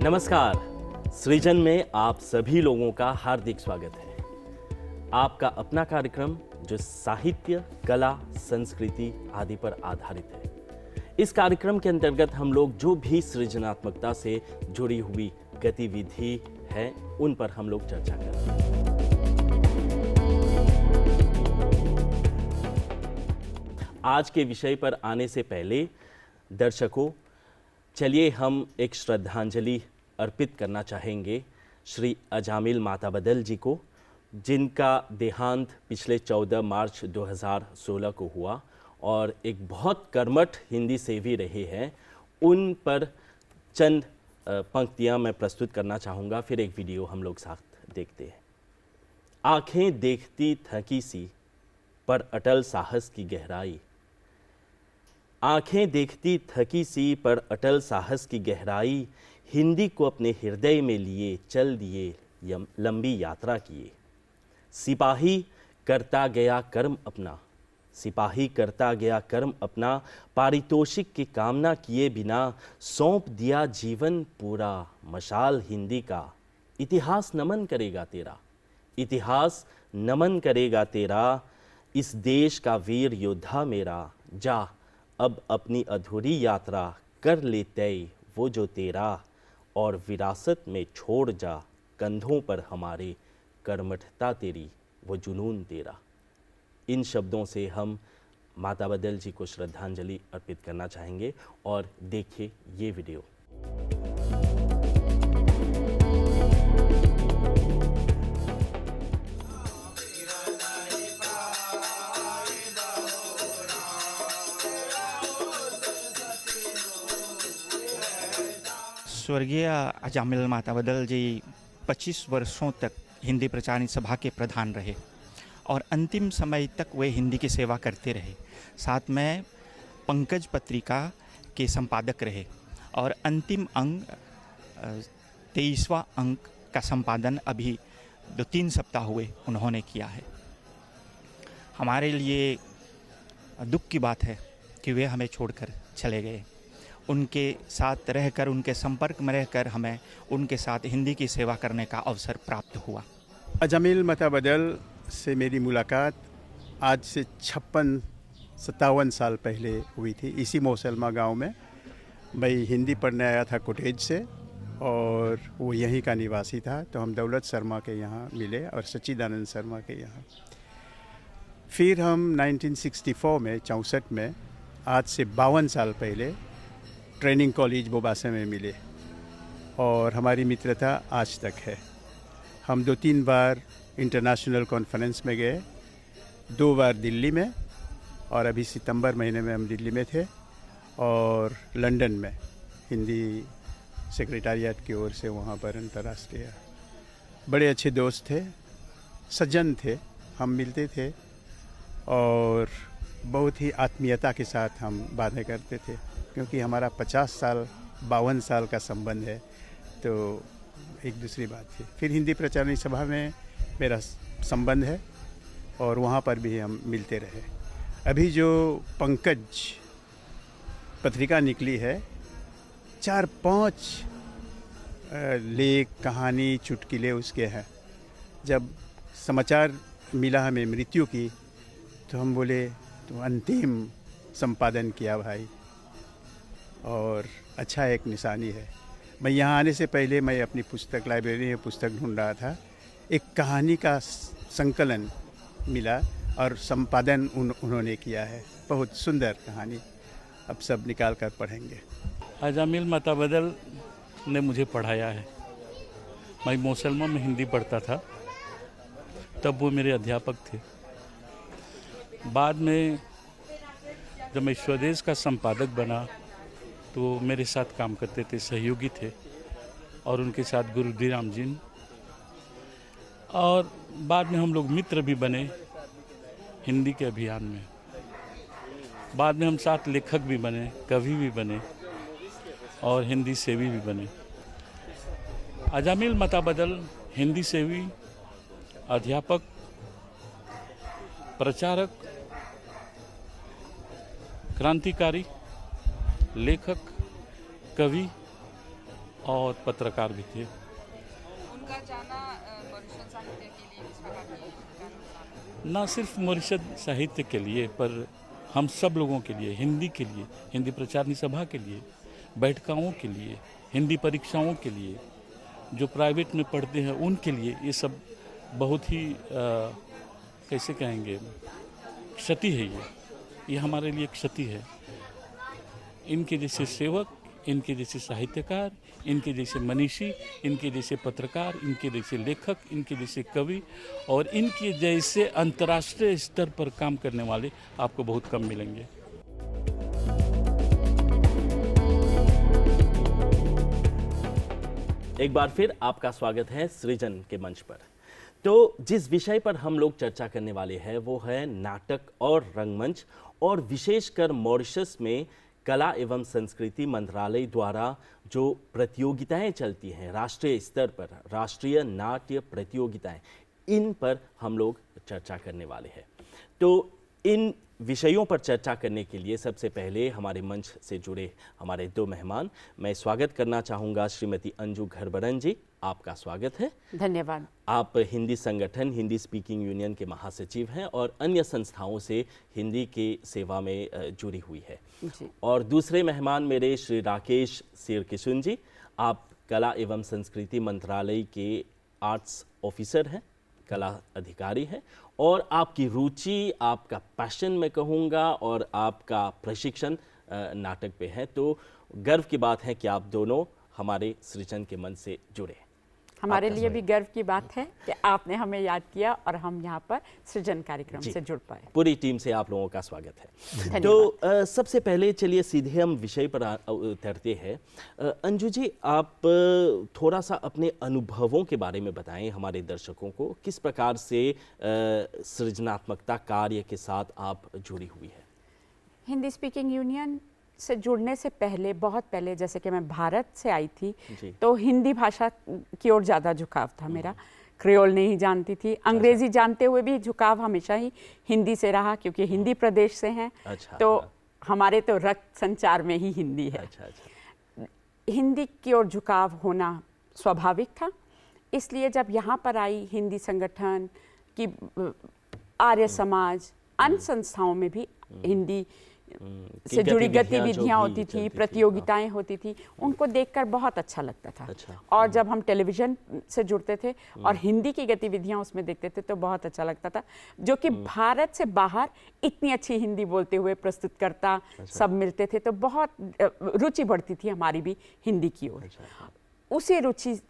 नमस्कार, सृजन में आप सभी लोगों का हार्दिक स्वागत है। आपका अपना कार्यक्रम जो साहित्य, कला, संस्कृति आदि पर आधारित है। इस कार्यक्रम के अंतर्गत हम लोग जो भी सृजनात्मकता से जुड़ी हुई गतिविधि है उन पर हम लोग चर्चा करते हैं। आज के विषय पर आने से पहले दर्शकों, चलिए हम एक श्रद्धांजलि अर्पित करना चाहेंगे श्री अजामिल माताबदल जी को, जिनका देहांत पिछले 14 मार्च 2016 को हुआ और एक बहुत कर्मठ हिंदी सेवी रहे हैं। उन पर चंद पंक्तियां मैं प्रस्तुत करना चाहूँगा, फिर एक वीडियो हम लोग साथ देखते हैं। आँखें देखती थकी सी पर अटल साहस की गहराई, आँखें देखती थकी सी पर अटल साहस की गहराई, हिंदी को अपने हृदय में लिए चल दिए लंबी यात्रा किए। सिपाही करता गया कर्म अपना, सिपाही करता गया कर्म अपना, पारितोषिक की कामना किए बिना सौंप दिया जीवन पूरा। मशाल हिंदी का इतिहास नमन करेगा तेरा, इतिहास नमन करेगा तेरा, इस देश का वीर योद्धा मेरा। जा अब अपनी अधूरी यात्रा कर ले तय वो जो तेरा, और विरासत में छोड़ जा कंधों पर हमारे, कर्मठता तेरी वो जुनून तेरा। इन शब्दों से हम माताबदल जी को श्रद्धांजलि अर्पित करना चाहेंगे और देखिए ये वीडियो। स्वर्गीय अजामिल माताबदल जी 25 वर्षों तक हिंदी प्रचारित सभा के प्रधान रहे और अंतिम समय तक वे हिंदी की सेवा करते रहे। साथ में पंकज पत्रिका के संपादक रहे और अंतिम अंक 23वां अंक का संपादन अभी 2-3 सप्ताह हुए उन्होंने किया है। हमारे लिए दुख की बात है कि वे हमें छोड़कर चले गए। उनके साथ रहकर, उनके संपर्क में रहकर हमें उनके साथ हिंदी की सेवा करने का अवसर प्राप्त हुआ। अजामिल माताबदल से मेरी मुलाकात आज से 56-57 साल पहले हुई थी। इसी मोसलमा गांव में मैं हिंदी पढ़ने आया था कोटेज से और वो यहीं का निवासी था। तो हम दौलत शर्मा के यहाँ मिले और सच्चिदानंद शर्मा के यहाँ। फिर हम 1964 में 64 में, आज से 52 साल पहले ट्रेनिंग कॉलेज बोबासा में मिले और हमारी मित्रता आज तक है। हम 2-3 बार इंटरनेशनल कॉन्फ्रेंस में गए, 2 बार दिल्ली में, और अभी सितंबर महीने में हम दिल्ली में थे और लंदन में हिंदी सेक्रेटारिएट की ओर से वहाँ पर अंतर्राष्ट्रीय। बड़े अच्छे दोस्त थे, सज्जन थे, हम मिलते थे और बहुत ही आत्मीयता के साथ हम बातें करते थे, क्योंकि हमारा 50 साल 52 साल का संबंध है। तो एक दूसरी बात थी। फिर हिंदी प्रचारित सभा में मेरा संबंध है और वहाँ पर भी हम मिलते रहे। अभी जो पंकज पत्रिका निकली है, 4-5 लेख, कहानी, चुटकुले उसके हैं। जब समाचार मिला हमें मृत्यु की, तो हम बोले तो अंतिम संपादन किया भाई, और अच्छा एक निशानी है। मैं यहाँ आने से पहले मैं अपनी पुस्तक लाइब्रेरी में पुस्तक ढूंढ रहा था। एक कहानी का संकलन मिला और संपादन उन्होंने किया है। बहुत सुंदर कहानी, अब सब निकाल कर पढ़ेंगे। अजामिल माताबदल ने मुझे पढ़ाया है। मैं मोसलमा में हिंदी पढ़ता था, तब वो मेरे अध्यापक थे। बाद में जब मैं स्वदेश का संपादक बना तो मेरे साथ काम करते थे, सहयोगी थे, और उनके साथ गुरु धीराम जी, और बाद में हम लोग मित्र भी बने हिंदी के अभियान में। बाद में हम साथ लेखक भी बने, कवि भी बने और हिंदी सेवी भी बने। अजामिल माताबदल हिंदी सेवी, अध्यापक, प्रचारक, क्रांतिकारी, लेखक, कवि और पत्रकार भी थे। उनका जाना मॉरिशस साहित्य के लिए किस प्रकार की जानकारी? ना सिर्फ मॉरिशस साहित्य के लिए पर हम सब लोगों के लिए, हिंदी के लिए, हिंदी प्रचारणी सभा के लिए, बैठकाओं के लिए, हिंदी परीक्षाओं के लिए, जो प्राइवेट में पढ़ते हैं उनके लिए ये सब बहुत ही कैसे कहेंगे, क्षति है। ये हमारे लिए क्षति है। इनके जैसे सेवक, इनके जैसे साहित्यकार, इनके जैसे मनीषी, इनके जैसे पत्रकार, इनके जैसे लेखक, इनके जैसे कवि और इनके जैसे अंतर्राष्ट्रीय स्तर पर काम करने वाले आपको बहुत कम मिलेंगे। एक बार फिर आपका स्वागत है सृजन के मंच पर। तो जिस विषय पर हम लोग चर्चा करने वाले हैं वो है नाटक और रंगमंच, और विशेषकर मॉरिशस में कला एवं संस्कृति मंत्रालय द्वारा जो प्रतियोगिताएं चलती हैं राष्ट्रीय स्तर पर, राष्ट्रीय नाट्य प्रतियोगिताएं, इन पर हम लोग चर्चा करने वाले हैं। तो इन विषयों पर चर्चा करने के लिए सबसे पहले हमारे मंच से जुड़े हमारे दो मेहमान, मैं स्वागत करना चाहूँगा श्रीमती अंजू घरबरन जी, आपका स्वागत है। धन्यवाद। आप हिंदी संगठन हिंदी स्पीकिंग यूनियन के महासचिव हैं और अन्य संस्थाओं से हिंदी की सेवा में जुड़ी हुई है जी। और दूसरे मेहमान मेरे श्री राकेश सिरकिशुन जी, आप कला एवं संस्कृति मंत्रालय के आर्ट्स ऑफिसर हैं, कला अधिकारी हैं, और आपकी रुचि, आपका पैशन मैं कहूँगा, और आपका प्रशिक्षण नाटक पे है। तो गर्व की बात है कि आप दोनों हमारे सृजन के मंच से जुड़े। हमारे लिए भी गर्व की बात है कि आपने हमें याद किया और हम यहाँ पर सृजन कार्यक्रम से जुड़ पाए। पूरी टीम से आप लोगों का स्वागत है। धन्यवाद। तो सबसे पहले चलिए सीधे हम विषय पर उतरते हैं। अंजू जी, आप थोड़ा सा अपने अनुभवों के बारे में बताएं हमारे दर्शकों को, किस प्रकार से सृजनात्मकता कार्य के साथ आप जुड़ी हुई है। हिंदी स्पीकिंग यूनियन से जुड़ने से पहले, बहुत पहले, जैसे कि मैं भारत से आई थी तो हिंदी भाषा की ओर ज़्यादा झुकाव था मेरा। क्रियोल नहीं जानती थी, अंग्रेजी जानते हुए भी झुकाव हमेशा ही हिंदी से रहा, क्योंकि हिंदी प्रदेश से हैं। तो हमारे तो रक्त संचार में ही हिंदी है। हिंदी की ओर झुकाव होना स्वाभाविक था। इसलिए जब यहाँ पर आई, हिंदी संगठन की, आर्य समाज, अन्य संस्थाओं में भी हिंदी से जुड़ी गतिविधियाँ होती थी, प्रतियोगिताएं होती थी, उनको देखकर बहुत अच्छा लगता था। और जब हम टेलीविज़न से जुड़ते थे और हिंदी की गतिविधियाँ उसमें देखते थे तो बहुत अच्छा लगता था, जो कि भारत से बाहर इतनी अच्छी हिंदी बोलते हुए प्रस्तुतकर्ता सब मिलते थे, तो बहुत रुचि बढ़ती थी हमारी भी हिंदी की ओर। उसी रुचि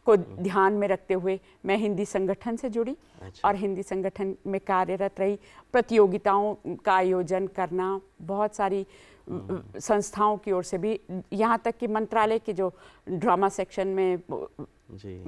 को ध्यान में रखते हुए मैं हिंदी संगठन से जुड़ी और हिंदी संगठन में कार्यरत रही। प्रतियोगिताओं का आयोजन करना, बहुत सारी संस्थाओं की ओर से भी, यहाँ तक कि मंत्रालय के जो ड्रामा सेक्शन में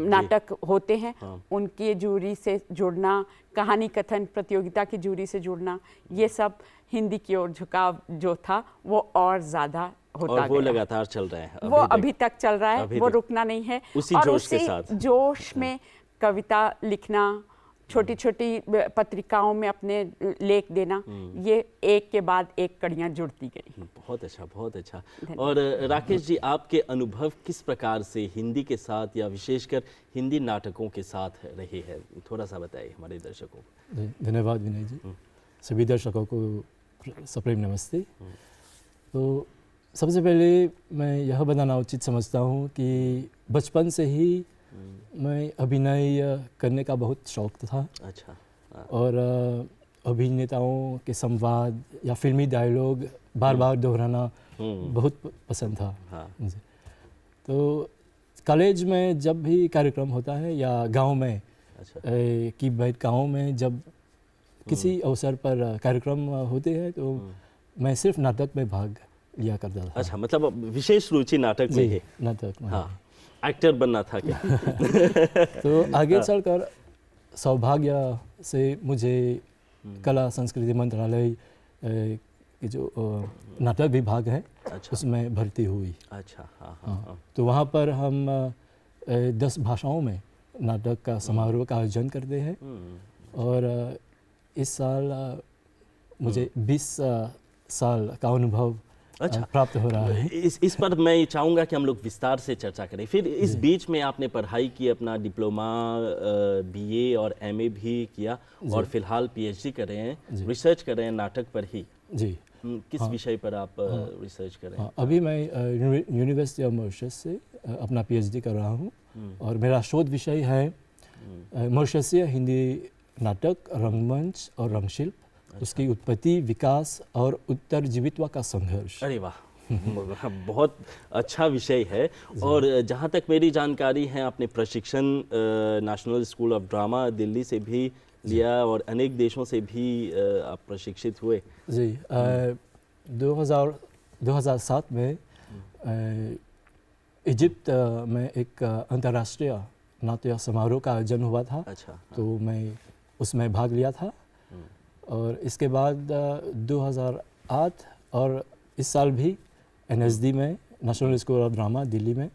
नाटक होते हैं उनकी जूरी से जुड़ना, कहानी कथन प्रतियोगिता की जूरी से जुड़ना, ये सब हिंदी की ओर झुकाव जो था वो और ज़्यादा होता और वो गया। लगातार चल रहे हैं, वो अभी तक चल रहा है, वो रुकना नहीं है। उसी और जोश उसी के साथ जोश में कविता लिखना, छोटी छोटी पत्रिकाओं में अपने लेख देना, ये एक के बाद एक कड़ियाँ जुड़ती गई। बहुत अच्छा, बहुत अच्छा। और राकेश जी, आपके अनुभव किस प्रकार से हिंदी के साथ या विशेषकर हिंदी नाटकों के साथ रहे हैं, थोड़ा सा बताइए हमारे दर्शकों को। धन्यवाद विनय जी। सभी दर्शकों को सप्रेम नमस्ते। तो सबसे पहले मैं यह बताना उचित समझता हूँ कि बचपन से ही मैं अभिनय करने का बहुत शौक था। अच्छा। और अभिनेताओं के संवाद या फिल्मी डायलॉग बार बार दोहराना बहुत पसंद था मुझे। तो कॉलेज में जब भी कार्यक्रम होता है या गांव में कि गांव में जब किसी अवसर पर कार्यक्रम होते हैं तो मैं सिर्फ नाटक में भाग लिया करता था। अच्छा, मतलब विशेष रुचि नाटक में है। नाटक में, हाँ। एक्टर बनना था क्या? तो आगे चलकर सौभाग्य से मुझे कला संस्कृति मंत्रालय की जो नाटक विभाग है उसमें भर्ती हुई। अच्छा। हाँ। तो वहाँ पर हम 10 भाषाओं में नाटक का समारोह का आयोजन करते हैं। और इस साल मुझे 20 साल का अनुभव प्राप्त हो रहा है। इस पर मैं चाहूँगा कि हम लोग विस्तार से चर्चा करें। फिर इस बीच में आपने पढ़ाई की, अपना डिप्लोमा, बीए और एमए भी किया और फिलहाल पीएचडी कर रहे हैं, रिसर्च कर रहे हैं नाटक पर ही। जी। किस विषय पर आप रिसर्च कर रहे हैं? अभी मैं यूनिवर्सिटी ऑफ मॉरिशस से अपना पीएचडी कर रहा हूँ और मेरा शोध विषय है मॉरिशसीय हिंदी नाटक, रंगमंच और रंगशिल्प, उसकी उत्पत्ति, विकास और उत्तरजीवित्व का संघर्ष। अरे वाह, बहुत अच्छा विषय है। और जहाँ तक मेरी जानकारी है, आपने प्रशिक्षण national school of drama Delhi से भी लिया और अनेक देशों से भी आप प्रशिक्षित हुए। जी। 2007 में इजिप्ट में एक अंतर्राष्ट्रीय नाट्य समारोह का आयोजन हुआ था। अच्छा। तो मैं उसमें भाग लिया था और इसके बाद 2008 और इस साल भी एनएसडी में, national school of drama Delhi में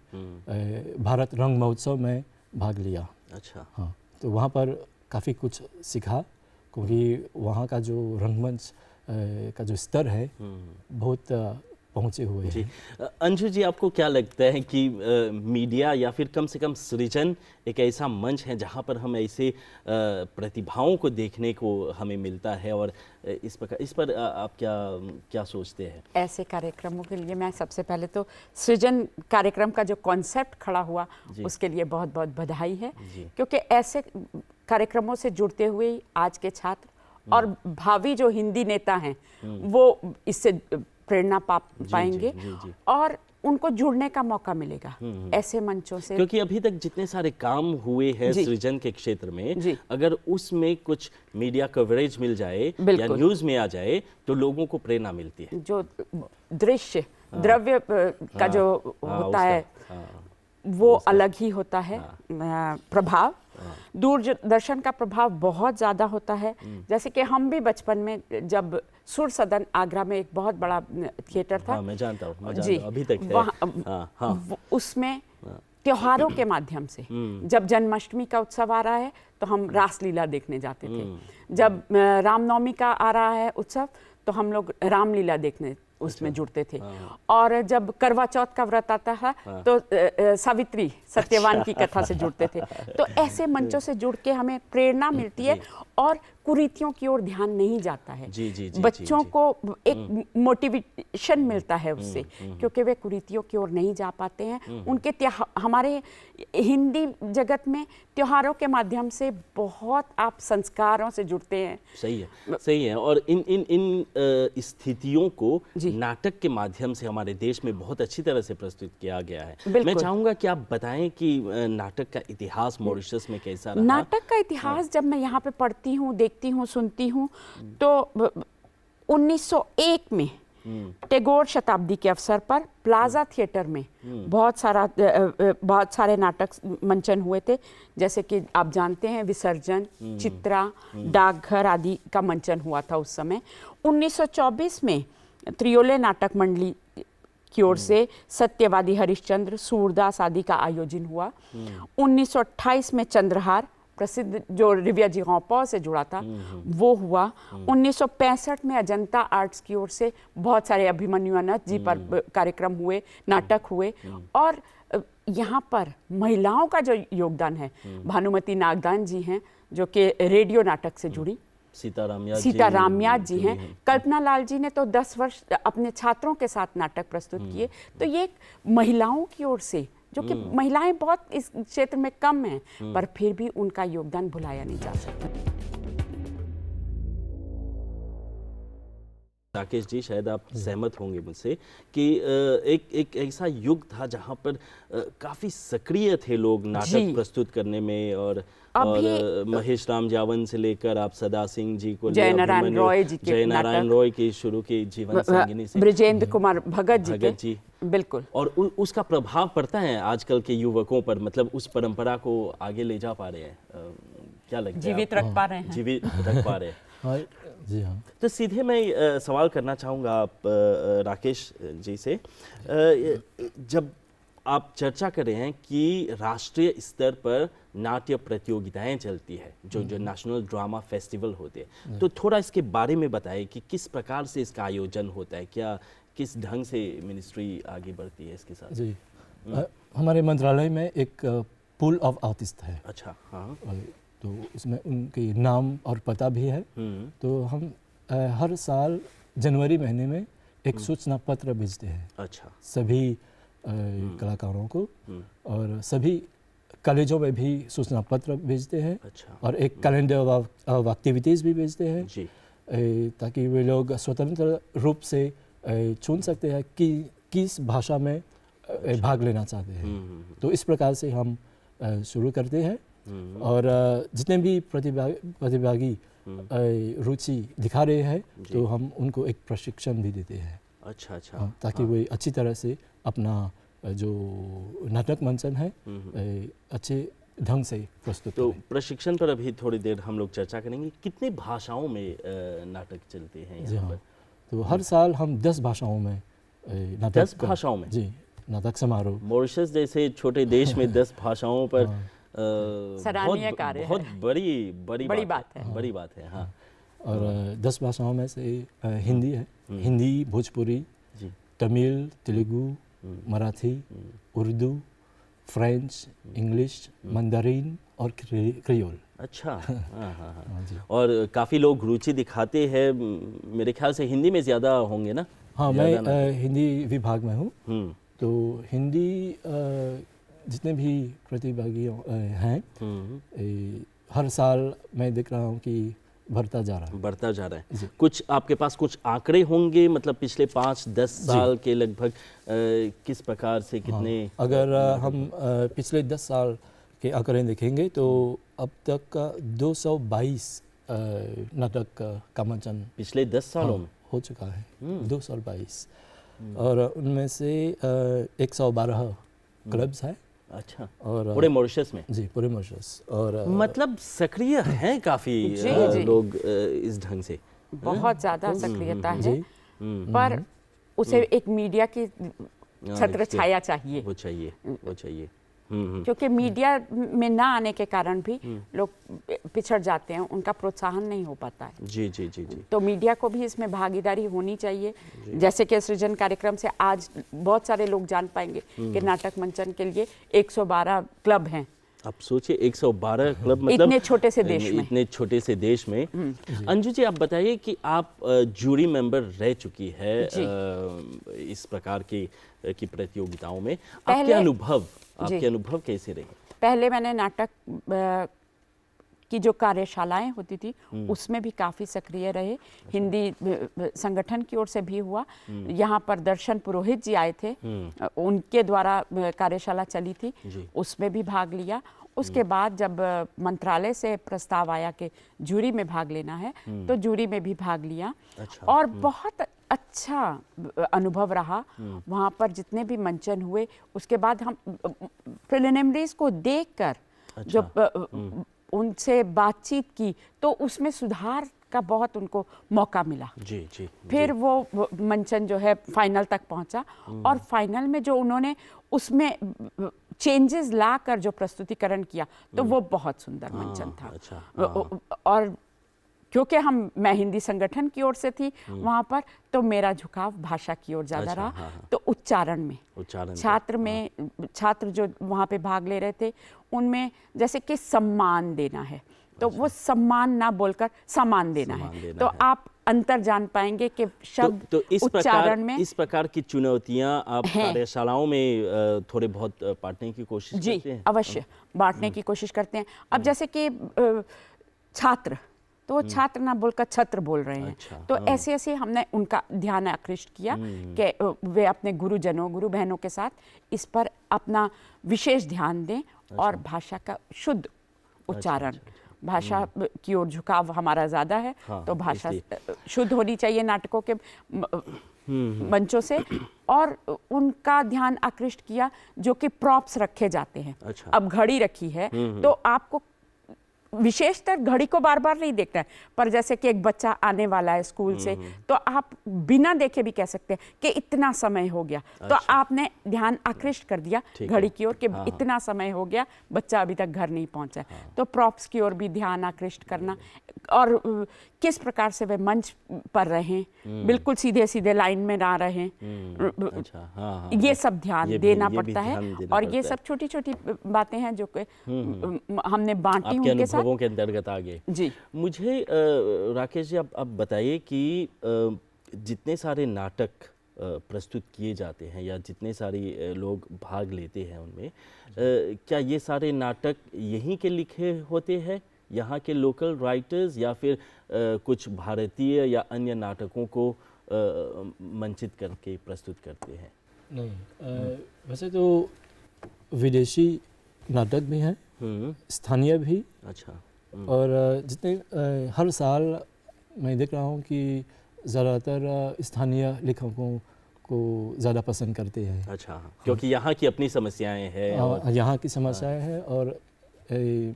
भारत रंग महोत्सव में भाग लिया। अच्छा। हाँ, तो वहाँ पर काफ़ी कुछ सीखा, क्योंकि वहाँ का जो रंगमंच का जो स्तर है बहुत पहुँचे हुए हैं। अंशु जी, आपको क्या लगता है कि मीडिया या फिर कम से कम सृजन एक ऐसा मंच है जहाँ पर हम ऐसे प्रतिभाओं को देखने को हमें मिलता है, और इस पर आप क्या सोचते हैं? ऐसे कार्यक्रमों के लिए मैं सबसे पहले तो सृजन कार्यक्रम का जो कॉन्सेप्ट खड़ा हुआ उसके लिए बहुत बहुत बधाई है, क्योंकि ऐसे कार्यक्रमों से जुड़ते हुए आज के छात्र और भावी जो हिंदी नेता हैं वो इससे प्रेरणा पाएंगे और उनको जुड़ने का मौका मिलेगा ऐसे मंचों से। क्योंकि अभी तक जितने सारे काम हुए हैं सृजन के क्षेत्र में, अगर उसमें कुछ मीडिया कवरेज मिल जाए या न्यूज में आ जाए तो लोगों को प्रेरणा मिलती है। जो दृश्य द्रव्य का जो होता है वो अलग ही होता है। प्रभाव, दूरदर्शन का प्रभाव बहुत ज़्यादा होता है। जैसे कि हम भी बचपन में, जब सुर सदन आगरा में एक बहुत बड़ा थिएटर था, मैं जानता हूँ अभी तक है। उसमें त्योहारों के माध्यम से, जब जन्माष्टमी का उत्सव आ रहा है तो हम रासलीला देखने जाते थे, जब रामनवमी का आ रहा है उत्सव तो हम लोग रामलीला देखने उसमें जुड़ते थे, और जब करवा चौथ का व्रत आता था तो सावित्री सत्यवान की कथा से जुड़ते थे। तो ऐसे मंचों से जुड़ के हमें प्रेरणा मिलती है और कुरीतियों की ओर ध्यान नहीं जाता है। बच्चों को एक मोटिवेशन मिलता है उससे, क्योंकि वे कुरीतियों की ओर नहीं जा पाते हैं। उनके हमारे हिंदी जगत में त्योहारों के माध्यम से बहुत आप संस्कारों से जुड़ते हैं। सही है। और इन स्थितियों को नाटक के माध्यम से हमारे देश में बहुत अच्छी तरह से प्रस्तुत किया गया है। मैं चाहूंगा कि आप बताएं कि नाटक का इतिहास मॉरिशस में कैसा रहा। नाटक का इतिहास जब मैं यहाँ पे पढ़ती हूँ, देखती हूँ, सुनती हूँ, तो 1901 में टैगोर शताब्दी के अवसर पर प्लाजा थिएटर में बहुत सारे नाटक मंचन हुए थे। जैसे कि आप जानते हैं विसर्जन, चित्रा, डाकघर आदि का मंचन हुआ था उस समय। 1924 में त्रियोले नाटक मंडली की ओर से सत्यवादी हरिश्चंद्र, सूरदास आदि का आयोजन हुआ। 1928 में चंद्रहार, प्रसिद्ध जो रिविया जिगौपा से जुड़ा था, वो हुआ। 1965 में अजंता आर्ट्स की ओर से बहुत सारे अभिमन्यु अनंत जी पर कार्यक्रम हुए, नाटक हुए। और यहाँ पर महिलाओं का जो योगदान है, भानुमति नागदान जी हैं जो कि रेडियो नाटक से जुड़ी, सीता रामयाद जी हैं, कल्पना लाल जी ने तो 10 वर्ष अपने छात्रों के साथ नाटक प्रस्तुत किए। तो ये महिलाओं की ओर से, जो कि महिलाएं बहुत इस क्षेत्र में कम हैं, पर फिर भी उनका योगदान भुलाया नहीं जा सकता। राकेश जी, शायद आप सहमत होंगे मुझसे कि एक ऐसा युग था जहां पर काफी सक्रिय थे लोग नाटक प्रस्तुत करने में, और महेश राम जावन से लेकर आप सदा सिंह जी को, जयनारायण रॉय की शुरू की जीवन संगिनी से, ब्रजेंद्र कुमार भगत जी बिल्कुल। और उसका प्रभाव पड़ता है आजकल के युवकों पर, मतलब उस परंपरा को आगे ले जा पा रहे हैं, क्या लगता है? जीवित रख पा रहे हैं। जी हाँ। तो सीधे मैं सवाल करना चाहूँगा आप राकेश जी से, जब आप चर्चा कर रहे हैं कि राष्ट्रीय स्तर पर नाट्य प्रतियोगिताएं चलती है, जो नेशनल ड्रामा फेस्टिवल होते हैं, तो थोड़ा इसके बारे में बताएं कि किस प्रकार से इसका आयोजन होता है, किस ढंग से मिनिस्ट्री आगे बढ़ती है इसके साथ? जी हमारे मंत्रालय में एक पूल ऑफ आर्टिस्ट है। अच्छा, हाँ। तो इसमें उनके नाम और पता भी है। तो हम हर साल जनवरी महीने में एक सूचना पत्र भेजते हैं। अच्छा। सभी कलाकारों को, और सभी कॉलेजों में भी सूचना पत्र भेजते हैं। अच्छा। और एक कैलेंडर ऑफ एक्टिविटीज़ भी भेजते हैं जी। ताकि वे लोग स्वतंत्र रूप से चुन सकते हैं कि किस भाषा में भाग लेना चाहते हैं। तो इस प्रकार से हम शुरू करते हैं, और जितने भी प्रतिभागी रुचि दिखा रहे हैं तो हम उनको एक प्रशिक्षण भी देते हैं। अच्छा अच्छा। ताकि वे अच्छी तरह से अपना जो नाटक मंचन है अच्छे ढंग से प्रस्तुत तो करें। प्रशिक्षण पर अभी थोड़ी देर हम लोग चर्चा करेंगे। कितनी भाषाओं में नाटक चलते हैं जी यहाँ हाँ, पर? तो हर साल हम 10 भाषाओं में नाटक 10 भाषाओं में? जी, नाटक समारोह। मॉरिशस जैसे छोटे देश में 10 भाषाओं पर सराहनीय कार्य है। बहुत बड़ी बात है। बड़ी बात है, हाँ। और 10 भाषाओं में से हिंदी है, हिंदी, भोजपुरी, जी। तमिल, तेलुगु, मराठी, उर्दू, फ्रेंच, इंग्लिश, मंdarin और क्रियोल। अच्छा, हाँ हाँ हाँ। जी। और काफ़ी लोग रुचि दिखाते हैं, मेरे ख्याल से हिंदी में ज़्यादा होंगे ना? हाँ, मैं हिंदी विभाग में हूँ। तो हिंदी जितने भी प्रतिभागी हैं हर साल मैं देख रहा हूँ कि बढ़ता जा रहा है। कुछ आपके पास कुछ आंकड़े होंगे, मतलब पिछले 5-10 साल के लगभग किस प्रकार से कितने? हाँ, अगर हम पिछले 10 साल के आंकड़े देखेंगे तो अब तक का 222 नाटक का मंचन पिछले 10 सालों में हो चुका है। 222, और उनमें से 112 क्लब्स हैं। अच्छा, और पूरे मॉरिशस में? जी, पूरे मॉरिशस। और मतलब सक्रिय हैं काफ़ी लोग इस ढंग से। बहुत ज़्यादा सक्रियता है, पर उसे एक मीडिया की छत्र छाया चाहिए। वो चाहिए। क्योंकि मीडिया में ना आने के कारण भी लोग पिछड़ जाते हैं, उनका प्रोत्साहन नहीं हो पाता है। जी जी जी जी। तो मीडिया को भी इसमें भागीदारी होनी चाहिए। जैसे कि सृजन कार्यक्रम से आज बहुत सारे लोग जान पाएंगे कि नाटक मंचन के लिए 112 क्लब हैं। आप सोचिए 112 क्लब, मतलब इतने छोटे से देश में। अंजू जी, आप बताइए कि आप जूरी मेंबर रह चुकी है इस प्रकार की प्रतियोगिताओं में। आपके अनुभव कैसे रहे? पहले मैंने नाटक की जो कार्यशालाएं होती थी उसमें भी काफ़ी सक्रिय रहे। हिंदी संगठन की ओर से भी हुआ। यहाँ पर दर्शन पुरोहित जी आए थे, उनके द्वारा कार्यशाला चली थी, उसमें भी भाग लिया। उसके बाद जब मंत्रालय से प्रस्ताव आया कि जूरी में भाग लेना है तो जूरी में भी भाग लिया। अच्छा। और बहुत अच्छा अनुभव रहा वहाँ पर जितने भी मंचन हुए। उसके बाद हम प्रिलिमिनरीज को देखकर जब उनसे बातचीत की तो उसमें सुधार का बहुत उनको मौका मिला। जी। फिर वो मंचन जो है फाइनल तक पहुंचा, और फाइनल में जो उन्होंने उसमें चेंजेस लाकर जो प्रस्तुतिकरण किया तो वो बहुत सुंदर मंचन था। अच्छा। और क्योंकि मैं हिंदी संगठन की ओर से थी वहाँ पर, तो मेरा झुकाव भाषा की ओर ज़्यादा रहा। तो उच्चारण में छात्र जो वहाँ पे भाग ले रहे थे उनमें जैसे कि सम्मान देना है, तो वो सम्मान ना बोलकर सामान देना है। तो आप अंतर जान पाएंगे कि शब्द तो उच्चारण में इस प्रकार की चुनौतियां आप कार्यशालाओं में थोड़े बहुत बांटने की कोशिश करते हैं? अवश्य बांटने की कोशिश करते हैं। अब जैसे कि छात्र, तो वो छात्र ना बोलकर छत्र बोल रहे हैं। अच्छा, तो ऐसे ऐसे हमने उनका ध्यान आकृष्ट किया कि वे अपने गुरुजनों गुरु बहनों के साथ इस पर अपना विशेष ध्यान दें। अच्छा। और भाषा का शुद्ध उच्चारण, भाषा की ओर झुकाव हमारा ज़्यादा है। हाँ, तो भाषा शुद्ध होनी चाहिए नाटकों के मंचों से। और उनका ध्यान आकृष्ट किया जो कि प्रॉप्स रखे जाते हैं। अच्छा। अब घड़ी रखी है तो आपको विशेषतर घड़ी को बार बार नहीं देखना है, पर जैसे कि एक बच्चा आने वाला है स्कूल से, तो आप बिना देखे भी कह सकते हैं कि इतना समय हो गया। तो आपने ध्यान आकृष्ट कर दिया घड़ी की ओर कि इतना समय हो गया, बच्चा अभी तक घर नहीं पहुंचा है। तो प्रॉप्स की ओर भी ध्यान आकृष्ट करना, और किस प्रकार से वे मंच पर रहें, बिल्कुल सीधे सीधे लाइन में ना रहें। ये सब ध्यान देना पड़ता है। और ये सब छोटी छोटी बातें हैं जो हमने बांटी उनके साथ, अनुभवों के अंतर्गत आगे। जी मुझे राकेश जी आप बताइए कि जितने सारे नाटक प्रस्तुत किए जाते हैं या जितने सारे लोग भाग लेते हैं उनमें, क्या ये सारे नाटक यहीं के लिखे होते हैं, यहाँ के लोकल राइटर्स, या फिर कुछ भारतीय या अन्य नाटकों को मंचित करके प्रस्तुत करते हैं? नहीं, वैसे तो विदेशी नाटक भी हैं, स्थानीय भी। अच्छा। और जितने हर साल मैं देख रहा हूँ कि ज़्यादातर स्थानीय लेखकों को ज़्यादा पसंद करते हैं। अच्छा, क्योंकि यहाँ की अपनी समस्याएं हैं और यहाँ की समस्याएं हैं, और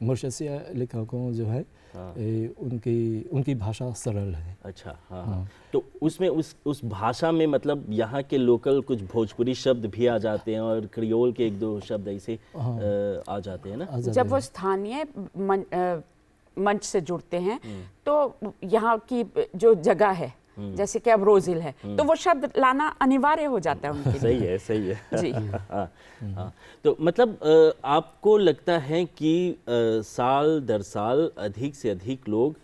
मॉरिशसीय लेखकों जो है उनकी भाषा सरल है। अच्छा, हाँ। तो उसमें उस भाषा में मतलब यहाँ के लोकल कुछ भोजपुरी शब्द भी आ जाते हैं और क्रियोल के एक दो शब्द ऐसे आ जाते हैं ना। जब वो स्थानीय मंच से जुड़ते हैं तो यहाँ की जो जगह है, जैसे कि अब रोजिल है, तो वो शब्द लाना अनिवार्य हो जाता है उनके लिए। सही है जी। हाँ। तो मतलब आपको लगता है कि साल दर साल अधिक से अधिक लोग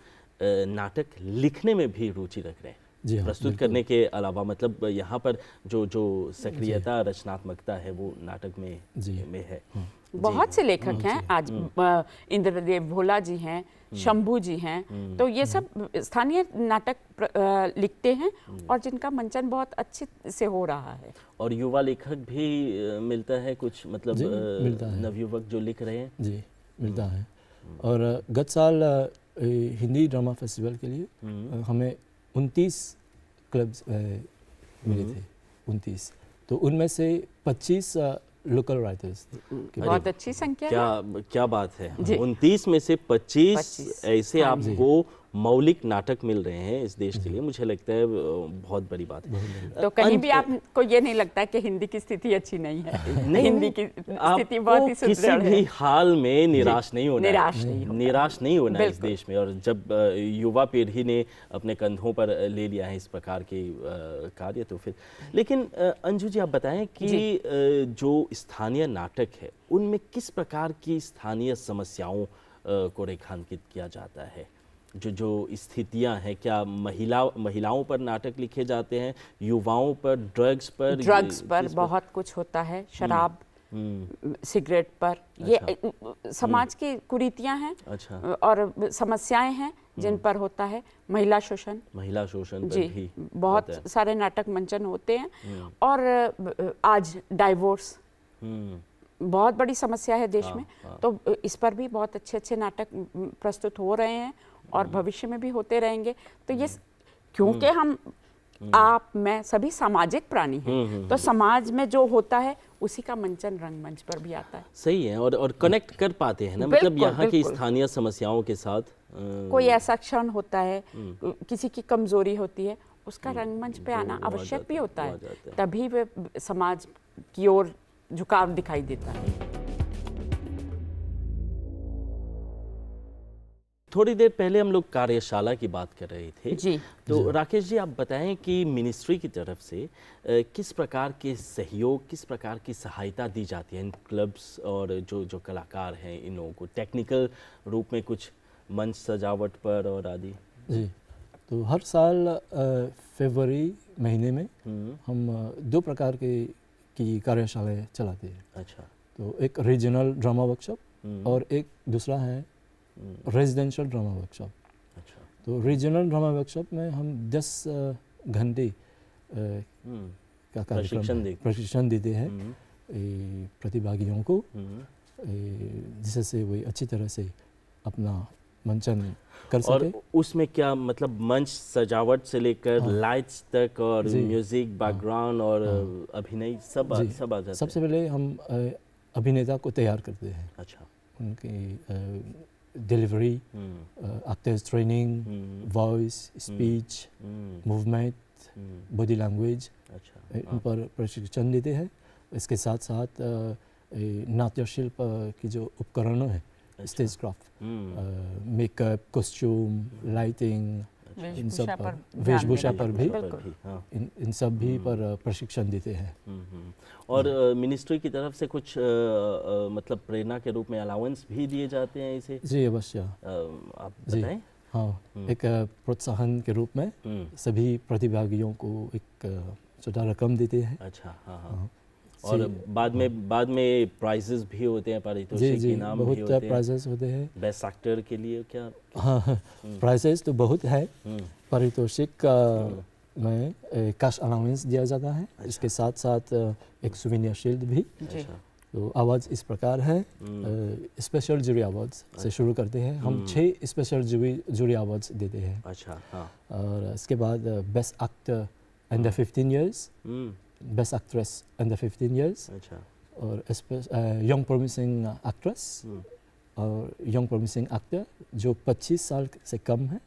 नाटक लिखने में भी रुचि रख रहे हैं? जी हाँ, प्रस्तुत करने के अलावा मतलब यहाँ पर जो सक्रियता रचनात्मकता है वो नाटक में है। बहुत से लेखक हैं आज, इंद्रदेव भोला जी हैं, शंभू जी हैं, तो ये सब स्थानीय नाटक लिखते हैं और जिनका मंचन बहुत अच्छे से हो रहा है। और युवा लेखक भी मिलता है कुछ, मतलब नवयुवक जो लिख रहे हैं? जी, मिलता है। और गत साल हिंदी ड्रामा फेस्टिवल के लिए हमें 29 क्लब्स मिले थे, 29। तो उनमें से 25 लोकल राइटर्स। बहुत अच्छी संख्या है। क्या बात है। 29 में से 25 ऐसे आपको मौलिक नाटक मिल रहे हैं इस देश के लिए, मुझे लगता है बहुत बड़ी बात है। तो कहीं भी आपको ये नहीं लगता कि हिंदी की स्थिति अच्छी नहीं है? नहीं, हिंदी की स्थिति बहुत ही सुदृढ़ है। किसी भी हाल में निराश नहीं होना, निराश नहीं होना इस देश में। और जब युवा पीढ़ी ने अपने कंधों पर ले लिया है इस प्रकार के कार्य, तो फिर लेकिन अंजू जी आप बताएं कि जो स्थानीय नाटक है उनमें किस प्रकार की स्थानीय समस्याओं को रेखांकित किया जाता है? जो स्थितियां हैं, क्या महिलाओं पर नाटक लिखे जाते हैं, युवाओं पर, ड्रग्स पर बहुत कुछ होता है, शराब, सिगरेट पर। ये समाज की कुरीतियां हैं। अच्छा। और समस्याएं हैं जिन पर होता है। महिला शोषण पर भी बहुत सारे नाटक मंचन होते हैं। और आज डाइवोर्स बहुत बड़ी समस्या है देश में। तो इस पर भी बहुत अच्छे अच्छे नाटक प्रस्तुत हो रहे हैं और भविष्य में भी होते रहेंगे। तो ये क्योंकि हम आप मैं सभी सामाजिक प्राणी हैं, तो समाज में जो होता है उसी का मंचन रंगमंच पर भी आता है। सही है। और कनेक्ट कर पाते हैं ना, मतलब यहाँ की स्थानीय समस्याओं के साथ। कोई ऐसा क्षण होता है, किसी की कमजोरी होती है, उसका रंगमंच पे आना आवश्यक भी होता है, तभी वे समाज की ओर झुकाव दिखाई देता है। थोड़ी देर पहले हम लोग कार्यशाला की बात कर रहे थे जी। तो राकेश जी आप बताएं कि मिनिस्ट्री की तरफ से किस प्रकार के सहयोग, किस प्रकार की सहायता दी जाती है इन क्लब्स और जो कलाकार हैं, इन लोगों को टेक्निकल रूप में, कुछ मंच सजावट पर और आदि? जी, तो हर साल फरवरी महीने में हम 2 प्रकार की कार्यशालाएँ चलाते हैं। अच्छा। तो एक रीजनल ड्रामा वर्कशॉप और एक दूसरा है रेजिडेंशियल ड्रामा वर्कशॉप। अच्छा। तो रीजनल ड्रामा वर्कशॉप में हम 10 घंटे का प्रशिक्षण देते हैं प्रतिभागियों को, जिससे वे अच्छी तरह से अपना मंचन कर सके। और उसमें क्या मतलब मंच सजावट से लेकर लाइट्स तक और म्यूजिक, बैकग्राउंड और अभिनय सब आ जाता है? सबसे पहले हम अभिनेता को तैयार करते हैं। अच्छा। उनकी delivery, actors training, voice, speech, movement, body language, इन पर प्रशिक्षण देते हैं। इसके साथ साथ नाट्य शिल्प की जो उपकरणों हैं, stage craft, makeup, costume, lighting, इन सब पर, वेशभूषा पर भी, इन सब भी पर प्रशिक्षण देते हैं। और मिनिस्ट्री की तरफ से कुछ मतलब प्रेरणा के रूप में अलाउंस भी दिए जाते हैं इसे? जी अवश्य, आप बताएं। हाँ, एक प्रोत्साहन के रूप में सभी प्रतिभागियों को एक छोटा रकम देते हैं। अच्छा, हाँ हाँ। और बाद में प्राइजेस भी होते हैं, पारितोषिक इनाम भी होते हैं? बहुत प्राइजेस होते हैं। बेस्ट एक्टर के लिए क्या? हाँ, प्राइजेस तो बहुत है। पारितोषिक में कैश अलाउंस दिया जाता है। अच्छा। इसके साथ साथ एक सुवेनियर शील्ड भी। तो अवार्ड्स इस प्रकार है। स्पेशल जूरी अवार्ड्स से शुरू करते हैं हम। 6 स्पेशल जूरी अवार्ड्स देते हैं। अच्छा, हाँ। और इसके बाद best actor under 15 years, best actress under 15 years, अच्छा, और यंग प्रोमिसिंग एक्ट्रेस और यंग प्रोमिसिंग एक्टर जो 25 साल से कम है।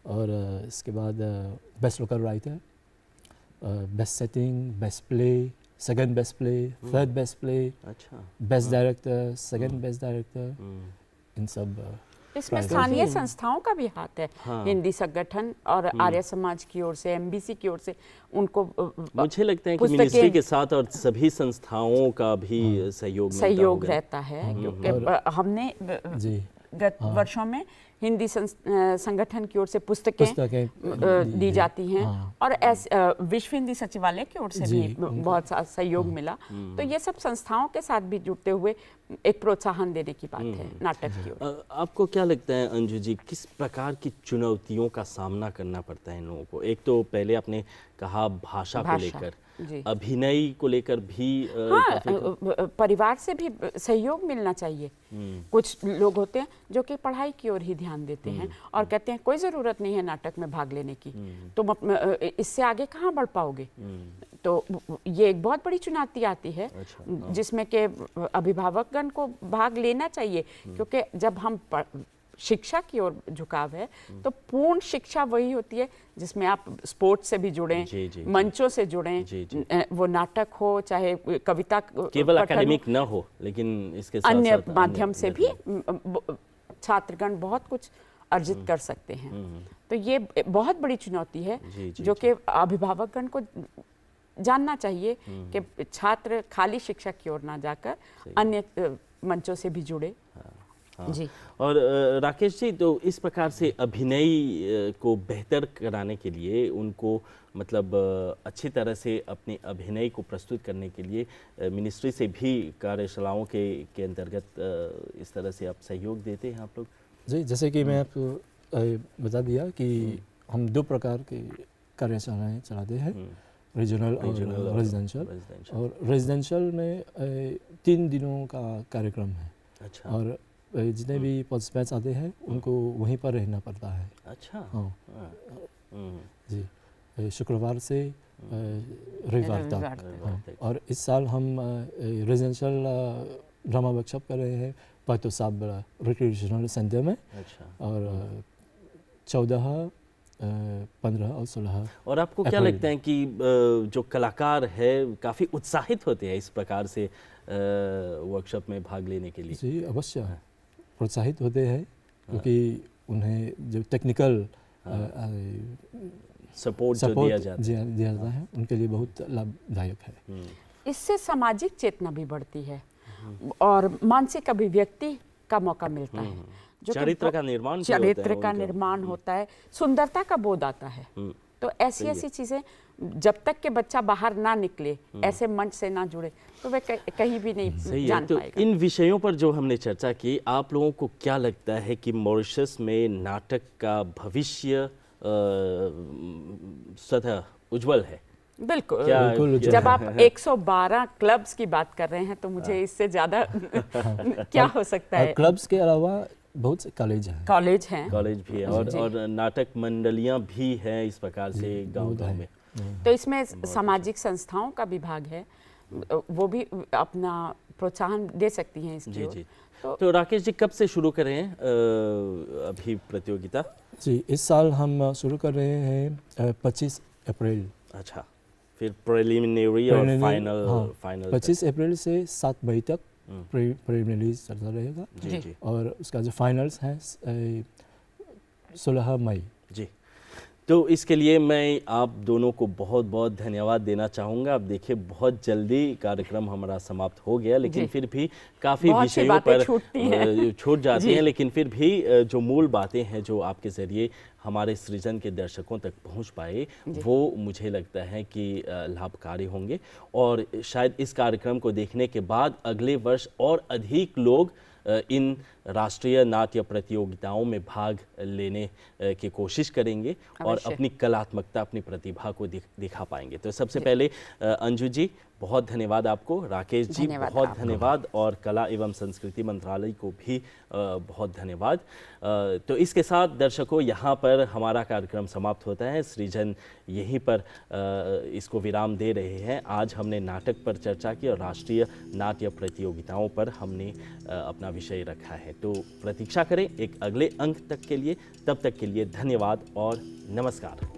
और इसके बाद best local writer, best setting, best play, second best play, third best play, अच्छा, best director, second best director, इन सब। इसमें स्थानीय संस्थाओं का भी हाथ है। हाँ। हिंदी संगठन और आर्य समाज की ओर से, एमबीसी की ओर से उनको मुझे लगता है कि मिनिस्ट्री के साथ और सभी संस्थाओं का भी सहयोग रहता है। क्योंकि हमने गत वर्षों में हिंदी संगठन की ओर से पुस्तकें दी जाती हैं। हाँ। और विश्व हिंदी सचिवालय की ओर से भी बहुत सा सहयोग मिला। तो ये सब संस्थाओं के साथ भी जुड़ते हुए एक प्रोत्साहन देने की बात है नाटक की ओर। आपको क्या लगता है अंजू जी, किस प्रकार की चुनौतियों का सामना करना पड़ता है इन लोगों को? एक तो पहले आपने कहा भाषा को लेकर, अभिनय को लेकर भी परिवार से भी सहयोग मिलना चाहिए। कुछ लोग होते हैं जो कि पढ़ाई की ओर ही ध्यान देते हैं और कहते हैं कोई ज़रूरत नहीं है नाटक में भाग लेने की, तुम इससे आगे कहाँ बढ़ पाओगे। तो ये एक बहुत बड़ी चुनौती आती है। अच्छा, जिसमें के अभिभावकगण को भाग लेना चाहिए। क्योंकि जब हम शिक्षा की ओर झुकाव है तो पूर्ण शिक्षा वही होती है जिसमें आप स्पोर्ट्स से भी जुड़ें, मंचों से जुड़ें, वो नाटक हो चाहे कविता, केवल एकेडमिक न हो लेकिन इसके साथ अन्य माध्यम से भी छात्रगण बहुत कुछ अर्जित कर सकते हैं। तो ये बहुत बड़ी चुनौती है जो कि अभिभावकगण को जानना चाहिए कि छात्र खाली शिक्षा की ओर ना जाकर अन्य मंचों से भी जुड़े। जी। और राकेश जी, तो इस प्रकार से अभिनय को बेहतर कराने के लिए उनको मतलब अच्छी तरह से अपने अभिनय को प्रस्तुत करने के लिए मिनिस्ट्री से भी कार्यशालाओं के अंतर्गत इस तरह से आप सहयोग देते हैं आप लोग? जी, जैसे कि मैं आपको बता दिया कि हम 2 प्रकार के कार्यशालाएं चलाते हैं, रीजनल और रेजिडेंशियल। और रेजिडेंशियल में 3 दिनों का कार्यक्रम है। अच्छा। और जितने भी पार्टिसिपेंट्स आते हैं उनको वहीं पर रहना पड़ता है। अच्छा। हाँ। जी, शुक्रवार से रविवार तक। हाँ। और इस साल हम रेजिडेंशियल ड्रामा वर्कशॉप कर रहे हैं पातो साहब रिक्रिएशनल सेंटर में। अच्छा। और 14, 15 और 16। और आपको क्या लगता है कि जो कलाकार है काफ़ी उत्साहित होते हैं इस प्रकार से वर्कशॉप में भाग लेने के लिए? जी अवश्य प्रोत्साहित होते हैं क्योंकि उन्हें जो टेक्निकल सपोर्ट दिया जाता है उनके लिए बहुत लाभदायक है। इससे सामाजिक चेतना भी बढ़ती है और मानसिक अभिव्यक्ति का मौका मिलता है। जो चरित्र का निर्माण होता है, सुंदरता का बोध आता है। तो ऐसी चीज़ें जब तक के बच्चा बाहर ना निकले, ऐसे मंच से ना जुड़े, तो वे कहीं भी नहीं जान तो पाएगा। इन विषयों पर जो हमने चर्चा की, आप लोगों को क्या लगता है कि मॉरिशस में नाटक का भविष्य सदा उज्जवल है? बिल्कुल। जब आप 112 क्लब्स की बात कर रहे हैं तो मुझे इससे ज़्यादा क्या हो सकता है। क्लब्स के अलावा बहुत से कॉलेज हैं। कॉलेज भी है और नाटक मंडलियाँ भी हैं इस प्रकार से गाँव में। तो इसमें सामाजिक संस्थाओं का विभाग है वो भी अपना प्रोत्साहन दे सकती हैं इसकी जी ओर। जी। तो राकेश जी कब से शुरू कर रहे हैं अभी प्रतियोगिता? जी, इस साल हम शुरू कर रहे हैं 25 अप्रैल। अच्छा, फिर प्रिलिमिनरी और फाइनल? हाँ, फाइनल 25 अप्रैल से 7 मई तक प्रिलिमिनरी चलता रहेगा। जी जी और उसका जो फाइनल्स हैं 16 मई। जी। तो इसके लिए मैं आप दोनों को बहुत बहुत धन्यवाद देना चाहूँगा। अब देखिए बहुत जल्दी कार्यक्रम हमारा समाप्त हो गया, लेकिन फिर भी काफ़ी विषयों पर छूट जाती हैं, लेकिन फिर भी जो मूल बातें हैं जो आपके ज़रिए हमारे सृजन के दर्शकों तक पहुंच पाए, वो मुझे लगता है कि लाभकारी होंगे। और शायद इस कार्यक्रम को देखने के बाद अगले वर्ष और अधिक लोग इन राष्ट्रीय नाट्य प्रतियोगिताओं में भाग लेने की कोशिश करेंगे और अपनी कलात्मकता, अपनी प्रतिभा को दिखा पाएंगे। तो सबसे पहले अंजू जी बहुत धन्यवाद आपको, राकेश जी बहुत धन्यवाद, और कला एवं संस्कृति मंत्रालय को भी बहुत धन्यवाद। तो इसके साथ दर्शकों यहाँ पर हमारा कार्यक्रम समाप्त होता है। सृजन यहीं पर इसको विराम दे रहे हैं। आज हमने नाटक पर चर्चा की और राष्ट्रीय नाट्य प्रतियोगिताओं पर हमने अपना विषय रखा है। तो प्रतीक्षा करें एक अगले अंक तक के लिए। तब तक के लिए धन्यवाद और नमस्कार।